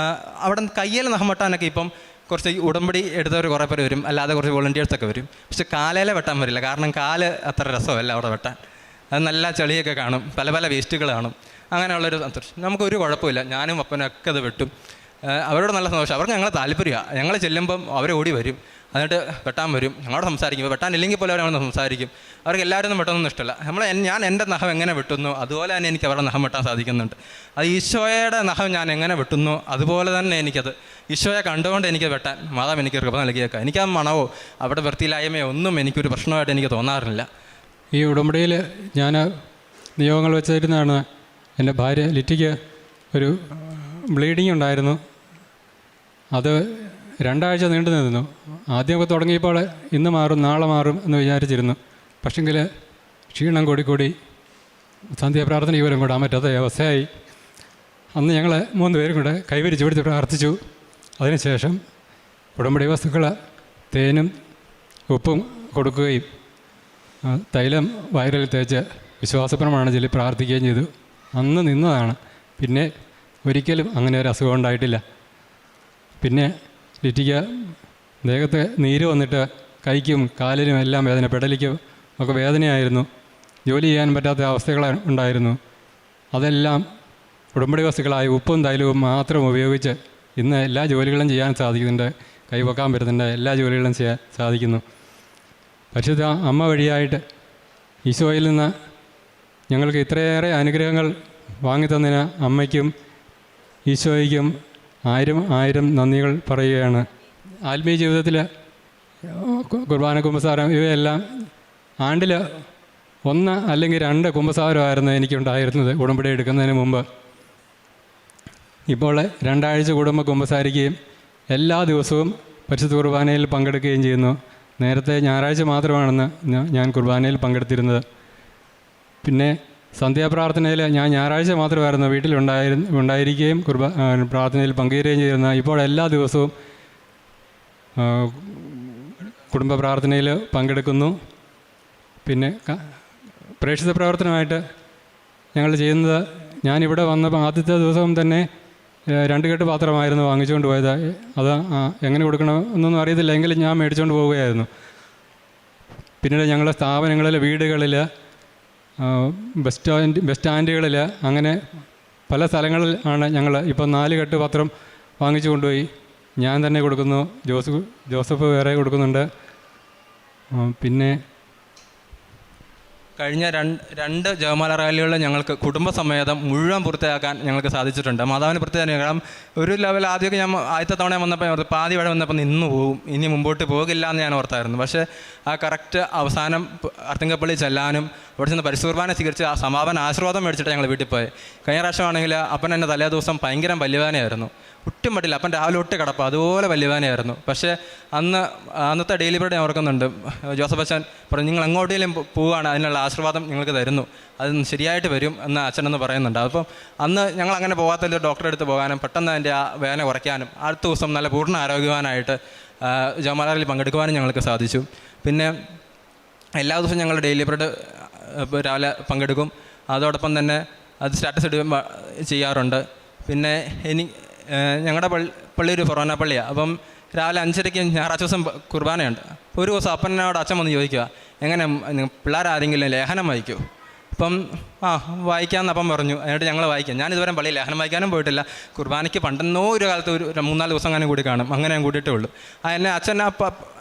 അവിടെ കയ്യിൽ നഖം വെട്ടാനൊക്കെ ഇപ്പം കുറച്ച് ഉടമ്പടി എടുത്തവർ കുറേ പേര് വരും, അല്ലാതെ കുറച്ച് വോളണ്ടിയേഴ്സൊക്കെ വരും. പക്ഷെ കാലേലെ വെട്ടാൻ വരില്ല. കാരണം കാല് അത്ര രസമല്ല അവിടെ വെട്ടാൻ. അത് നല്ല ചെളിയൊക്കെ കാണും, പല പല വേസ്റ്റുകൾ കാണും. അങ്ങനെയുള്ളൊരു സന്തോഷം. നമുക്കൊരു കുഴപ്പമില്ല. ഞാനും അപ്പനൊക്കെ അത് വെട്ടും. അവരോട് നല്ല സന്തോഷം. അവർക്ക് ഞങ്ങളെ താല്പര്യമാണ്. ഞങ്ങൾ ചെല്ലുമ്പം അവർ ഓടി വരും, എന്നിട്ട് വെട്ടാൻ വരും, ഞങ്ങളോട് സംസാരിക്കും. വെട്ടാനില്ലെങ്കിൽ പോലും അവരവിടെ സംസാരിക്കും. അവർക്ക് എല്ലാവരും വെട്ടൊന്നും ഇഷ്ടമല്ല. ഞാൻ എൻ്റെ നഖം എങ്ങനെ വെട്ടുന്നു അതുപോലെ തന്നെ എനിക്ക് അവരുടെ നഖം വെട്ടാൻ സാധിക്കുന്നുണ്ട്. അത് ഈശോയുടെ നഖം ഞാൻ എങ്ങനെ വെട്ടുന്നു അതുപോലെ തന്നെ എനിക്കത് ഈശോയെ കണ്ടുകൊണ്ട് എനിക്ക് വെട്ടാൻ മാതാവ് എനിക്ക് കൃപ നൽകിയേക്കാം. എനിക്ക് ആ മണവോ അവിടെ വൃത്തിയില്ലായ്മയോ ഒന്നും എനിക്കൊരു പ്രശ്നമായിട്ട് എനിക്ക് തോന്നാറില്ല. ഈ ഉടമ്പടിയിൽ ഞാൻ നിയോഗങ്ങൾ വെച്ചിരുന്നതാണ്. എൻ്റെ ഭാര്യ ലിറ്റിക്ക് ഒരു ബ്ലീഡിങ് ഉണ്ടായിരുന്നു. അത് 2 ആഴ്ച നീണ്ടു നിന്നു. ആദ്യമൊക്കെ തുടങ്ങിയപ്പോൾ ഇന്ന് മാറും നാളെ മാറും എന്ന് വിചാരിച്ചിരുന്നു. പക്ഷെങ്കിൽ ക്ഷീണം കൂടി സന്ധ്യാപ്രാർത്ഥന പോലും കൂടാൻ പറ്റാത്ത അവസ്ഥയായി. അന്ന് ഞങ്ങൾ 3 പേരും കൂടെ കൈവരിച്ച് പിടിച്ച് പ്രാർത്ഥിച്ചു. അതിനുശേഷം ഉടമ്പടി വസ്തുക്കൾ തേനും ഉപ്പും കൊടുക്കുകയും തൈലം വയറിൽ തേച്ച് വിശ്വാസപ്രമാണം ചൊല്ലി പ്രാർത്ഥിക്കുകയും ചെയ്തു. അന്ന് നിന്നതാണ്. പിന്നെ ഒരിക്കലും അങ്ങനെ ഒരു അസുഖം ഉണ്ടായിട്ടില്ല. പിന്നെ ലിറ്റിക്ക് ദേഹത്ത് നീര് വന്നിട്ട് കൈക്കും കാലിനും എല്ലാം വേദന, പെടലിക്കും ഒക്കെ വേദനയായിരുന്നു. ജോലി ചെയ്യാൻ പറ്റാത്ത അവസ്ഥകൾ ഉണ്ടായിരുന്നു. അതെല്ലാം ഉടമ്പടി വസ്തുക്കളായി ഉപ്പും തൈലവും മാത്രം ഉപയോഗിച്ച് ഇന്ന് എല്ലാ ജോലികളും ചെയ്യാൻ സാധിക്കുന്നുണ്ട്. കൈവക്കാൻ പറ്റുന്നുണ്ട്. എല്ലാ ജോലികളും ചെയ്യാൻ സാധിക്കുന്നു. പരിശുദ്ധ അമ്മ വഴിയായിട്ട് ഈശോയിൽ നിന്ന് ഞങ്ങൾക്ക് ഇത്രയേറെ അനുഗ്രഹങ്ങൾ വാങ്ങിത്തന്നതിന് അമ്മയ്ക്കും ഈശോയ്ക്കും 1000 നന്ദികൾ പറയുകയാണ്. ആത്മീയ ജീവിതത്തിൽ കുർബാന കുമ്പസാരം ഇവയെല്ലാം ആണ്ടിൽ 1 അല്ലെങ്കിൽ 2 കുമ്പസാരമായിരുന്നു എനിക്കുണ്ടായിരുന്നത് ഉടമ്പടി എടുക്കുന്നതിന് മുമ്പ്. ഇപ്പോൾ 2 ആഴ്ച കൂടുമ്പോൾ കുമ്പസാരിക്കുകയും എല്ലാ ദിവസവും പരിശുദ്ധ കുർബാനയിൽ പങ്കെടുക്കുകയും ചെയ്യുന്നു. നേരത്തെ ഞായറാഴ്ച മാത്രമാണെന്ന് ഞാൻ കുർബാനയിൽ പങ്കെടുത്തിരുന്നത്. പിന്നെ സന്ധ്യാപ്രാർത്ഥനയിൽ ഞാൻ ഞായറാഴ്ച മാത്രമായിരുന്നു ഉണ്ടായിരിക്കുകയും പ്രാർത്ഥനയിൽ പങ്കുചേരുകയും ചെയ്യുന്ന. ഇപ്പോൾ എല്ലാ ദിവസവും കുടുംബ പ്രാർത്ഥനയിൽ പങ്കെടുക്കുന്നു. പിന്നെ പ്രേക്ഷിത പ്രവർത്തനമായിട്ട് ഞങ്ങൾ ചെയ്യുന്നത്, ഞാനിവിടെ വന്നപ്പോൾ ആദ്യത്തെ ദിവസം തന്നെ 2 കെട്ട് പാത്രമായിരുന്നു വാങ്ങിച്ചുകൊണ്ട് പോയത്. അത് എങ്ങനെ കൊടുക്കണമെന്നൊന്നും അറിയത്തില്ല, എങ്കിലും ഞാൻ മേടിച്ചുകൊണ്ട് പോവുകയായിരുന്നു. പിന്നീട് ഞങ്ങളുടെ സ്ഥാപനങ്ങളിൽ, വീടുകളിൽ, ബസ് സ്റ്റാൻഡുകളിൽ, അങ്ങനെ പല സ്ഥലങ്ങളിൽ ആണ് ഞങ്ങൾ ഇപ്പോൾ 4 കെട്ട് പത്രം വാങ്ങിച്ചു കൊണ്ടുപോയി ഞാൻ തന്നെ കൊടുക്കുന്നു. ജോസഫ് വേറെ കൊടുക്കുന്നുണ്ട്. പിന്നെ കഴിഞ്ഞ രണ്ട് ജപമാല റാലികളിൽ ഞങ്ങൾക്ക് കുടുംബസമേതം മുഴുവൻ പൂർത്തിയാക്കാൻ ഞങ്ങൾക്ക് സാധിച്ചിട്ടുണ്ട്. മാതാവിന് പ്രത്യേകം, കാരണം ഒരു ലെവൽ ആദ്യമൊക്കെ ഞാൻ ആദ്യത്തെ തവണ വന്നപ്പോൾ പാതി വഴി വന്നപ്പോൾ നിന്ന് പോകും, ഇനി മുമ്പോട്ട് പോകില്ല എന്ന് ഞാൻ ഓർത്തായിരുന്നു. പക്ഷേ ആ കറക്റ്റ് അവസാനം അർത്തിങ്കപ്പള്ളി ചെല്ലാനും അവിടെ ചെന്ന് പരിശുദ്ധ കുർബാന സ്വീകരിച്ച് ആ സമാപന ആശീർവാദം മേടിച്ചിട്ട് ഞങ്ങൾ വീട്ടിൽ പോയി. കഴിഞ്ഞ പ്രാവശ്യമാണെങ്കിൽ അപ്പൻ എന്നെ തലേ ദിവസം ഭയങ്കര വല്യവേദനയായിരുന്നു, ഒട്ടും പറ്റില്ല. അപ്പൻ രാവിലെ ഒട്ട് കിടപ്പ്, അതുപോലെ വല്യവേദനയായിരുന്നു. പക്ഷേ അന്നത്തെ ഡെയിലി ബ്രെഡ് ഞാൻ ഓർക്കുന്നുണ്ട്, ജോസഫ് അച്ഛൻ പറഞ്ഞു, നിങ്ങൾ എങ്ങോട്ടേലും പോവുകയാണ്, അതിനുള്ള ആശീർവാദം നിങ്ങൾക്ക് തരുന്നു, അത് ശരിയായിട്ട് വരും എന്ന് അച്ഛനെന്ന് പറയുന്നുണ്ട്. അപ്പം അന്ന് ഞങ്ങൾ അങ്ങനെ പോകാത്തൊരു ഡോക്ടറെ അടുത്ത് പോകാനും പെട്ടെന്ന് അതിൻ്റെ ആ വേദന കുറയ്ക്കാനും അടുത്ത ദിവസം നല്ല പൂർണ്ണ ആരോഗ്യവാനായിട്ട് ജപമാലയിൽ പങ്കെടുക്കുവാനും ഞങ്ങൾക്ക് സാധിച്ചു. പിന്നെ എല്ലാ ദിവസവും ഞങ്ങൾ ഡെയിലി ബ്രെഡ് രാവിലെ പങ്കെടുക്കും. അതോടൊപ്പം തന്നെ അത് സ്റ്റാറ്റസ് ഇടുക ചെയ്യാറുണ്ട്. പിന്നെ ഞങ്ങളുടെ പള്ളി ഒരു ഫൊറോന പള്ളിയാണ്. അപ്പം രാവിലെ 5:30 ഞായറാഴ്ച ദിവസം കുർബാനയുണ്ട്. ഒരു ദിവസം അപ്പനോട് അച്ഛൻ വന്ന് ചോദിക്കുക, എങ്ങനെ പിള്ളേരാരെങ്കിലും ലേഖനം വായിക്കുമോ? അപ്പം വായിക്കാമെന്ന് അപ്പം പറഞ്ഞു. എന്നിട്ട് ഞങ്ങൾ വായിക്കാം. ഞാനിതുവരെ പള്ളി ലേഖനം വായിക്കാനും പോയിട്ടില്ല. കുർബാനയ്ക്ക് പണ്ടെന്നോ ഒരു കാലത്ത് ഒരു 3-4 ദിവസം അങ്ങനെ കൂടി കാണും, അങ്ങനെ ഞാൻ കൂട്ടിയിട്ടേ ഉള്ളൂ. എന്നെ അച്ഛൻ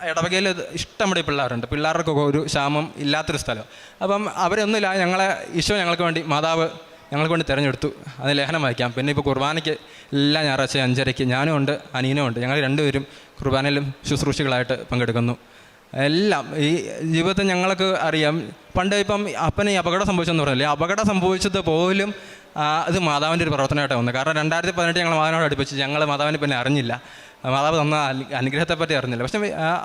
ഇടവകയിൽ ഇഷ്ടംപടി പിള്ളേരുണ്ട്, പിള്ളേർക്കൊക്കെ ഒരു ക്ഷാമം ഇല്ലാത്തൊരു സ്ഥലം. അപ്പം അവരൊന്നുമില്ല, ഞങ്ങളെ ഈശോ ഞങ്ങൾക്ക് വേണ്ടി, മാതാവ് ഞങ്ങൾക്ക് വേണ്ടി തിരഞ്ഞെടുത്തു, അത് ലേഖനം വായിക്കാം. പിന്നെ ഇപ്പോൾ കുർബാനയ്ക്ക് എല്ലാ ഞായറാഴ്ച 5:30 ഞാനും ഉണ്ട്, അനീനും ഉണ്ട്. ഞങ്ങൾ 2 പേരും കുർബാനയിലും ശുശ്രൂഷകളായിട്ട് പങ്കെടുക്കുന്നു. എല്ലാം ഈ ജീവിതത്തിൽ ഞങ്ങൾക്ക് അറിയാം. പണ്ട് ഇപ്പം അപ്പന് ഈ അപകടം സംഭവിച്ചെന്ന് പറഞ്ഞില്ലേ, അപകടം സംഭവിച്ചത് പോലും അത് മാതാവിൻ്റെ ഒരു പ്രവർത്തനമായിട്ട് വന്നു. കാരണം 2018 ഞങ്ങൾ മാതാവിനോട് അടുപ്പിച്ച് ഞങ്ങൾ മാതാവിനെ പിന്നെ അറിഞ്ഞില്ല, മാതാവ് തന്ന അനുഗ്രഹത്തെപ്പറ്റി അറിഞ്ഞില്ല. പക്ഷേ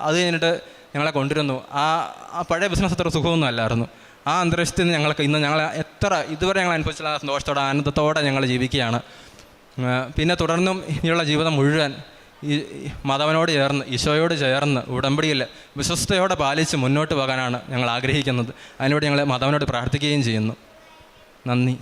അത് കഴിഞ്ഞിട്ട് ഞങ്ങളെ കൊണ്ടുവരുന്നു. ആ പഴയ ബിസിനസ് അത്ര സുഖമൊന്നും അല്ലായിരുന്നു. ആ അന്തരീക്ഷത്തിൽ നിന്ന് ഞങ്ങൾക്ക് ഇന്ന് ഇതുവരെ ഞങ്ങൾ അനുഭവിച്ചുള്ള സന്തോഷത്തോടെ ആനന്ദത്തോടെ ഞങ്ങൾ ജീവിക്കുകയാണ്. പിന്നെ തുടർന്നും ഇനിയുള്ള ജീവിതം മുഴുവൻ ഈ മാതാവിനോട് ചേർന്ന്, ഈശോയോട് ചേർന്ന് ഉടമ്പടിയിൽ വിശ്വസ്തയോടെ പാലിച്ച് മുന്നോട്ട് പോകാനാണ് ഞങ്ങൾ ആഗ്രഹിക്കുന്നത്. അതിനുവേണ്ടി ഞങ്ങൾ മാതാവിനോട് പ്രാർത്ഥിക്കുകയും ചെയ്യുന്നു. നന്ദി.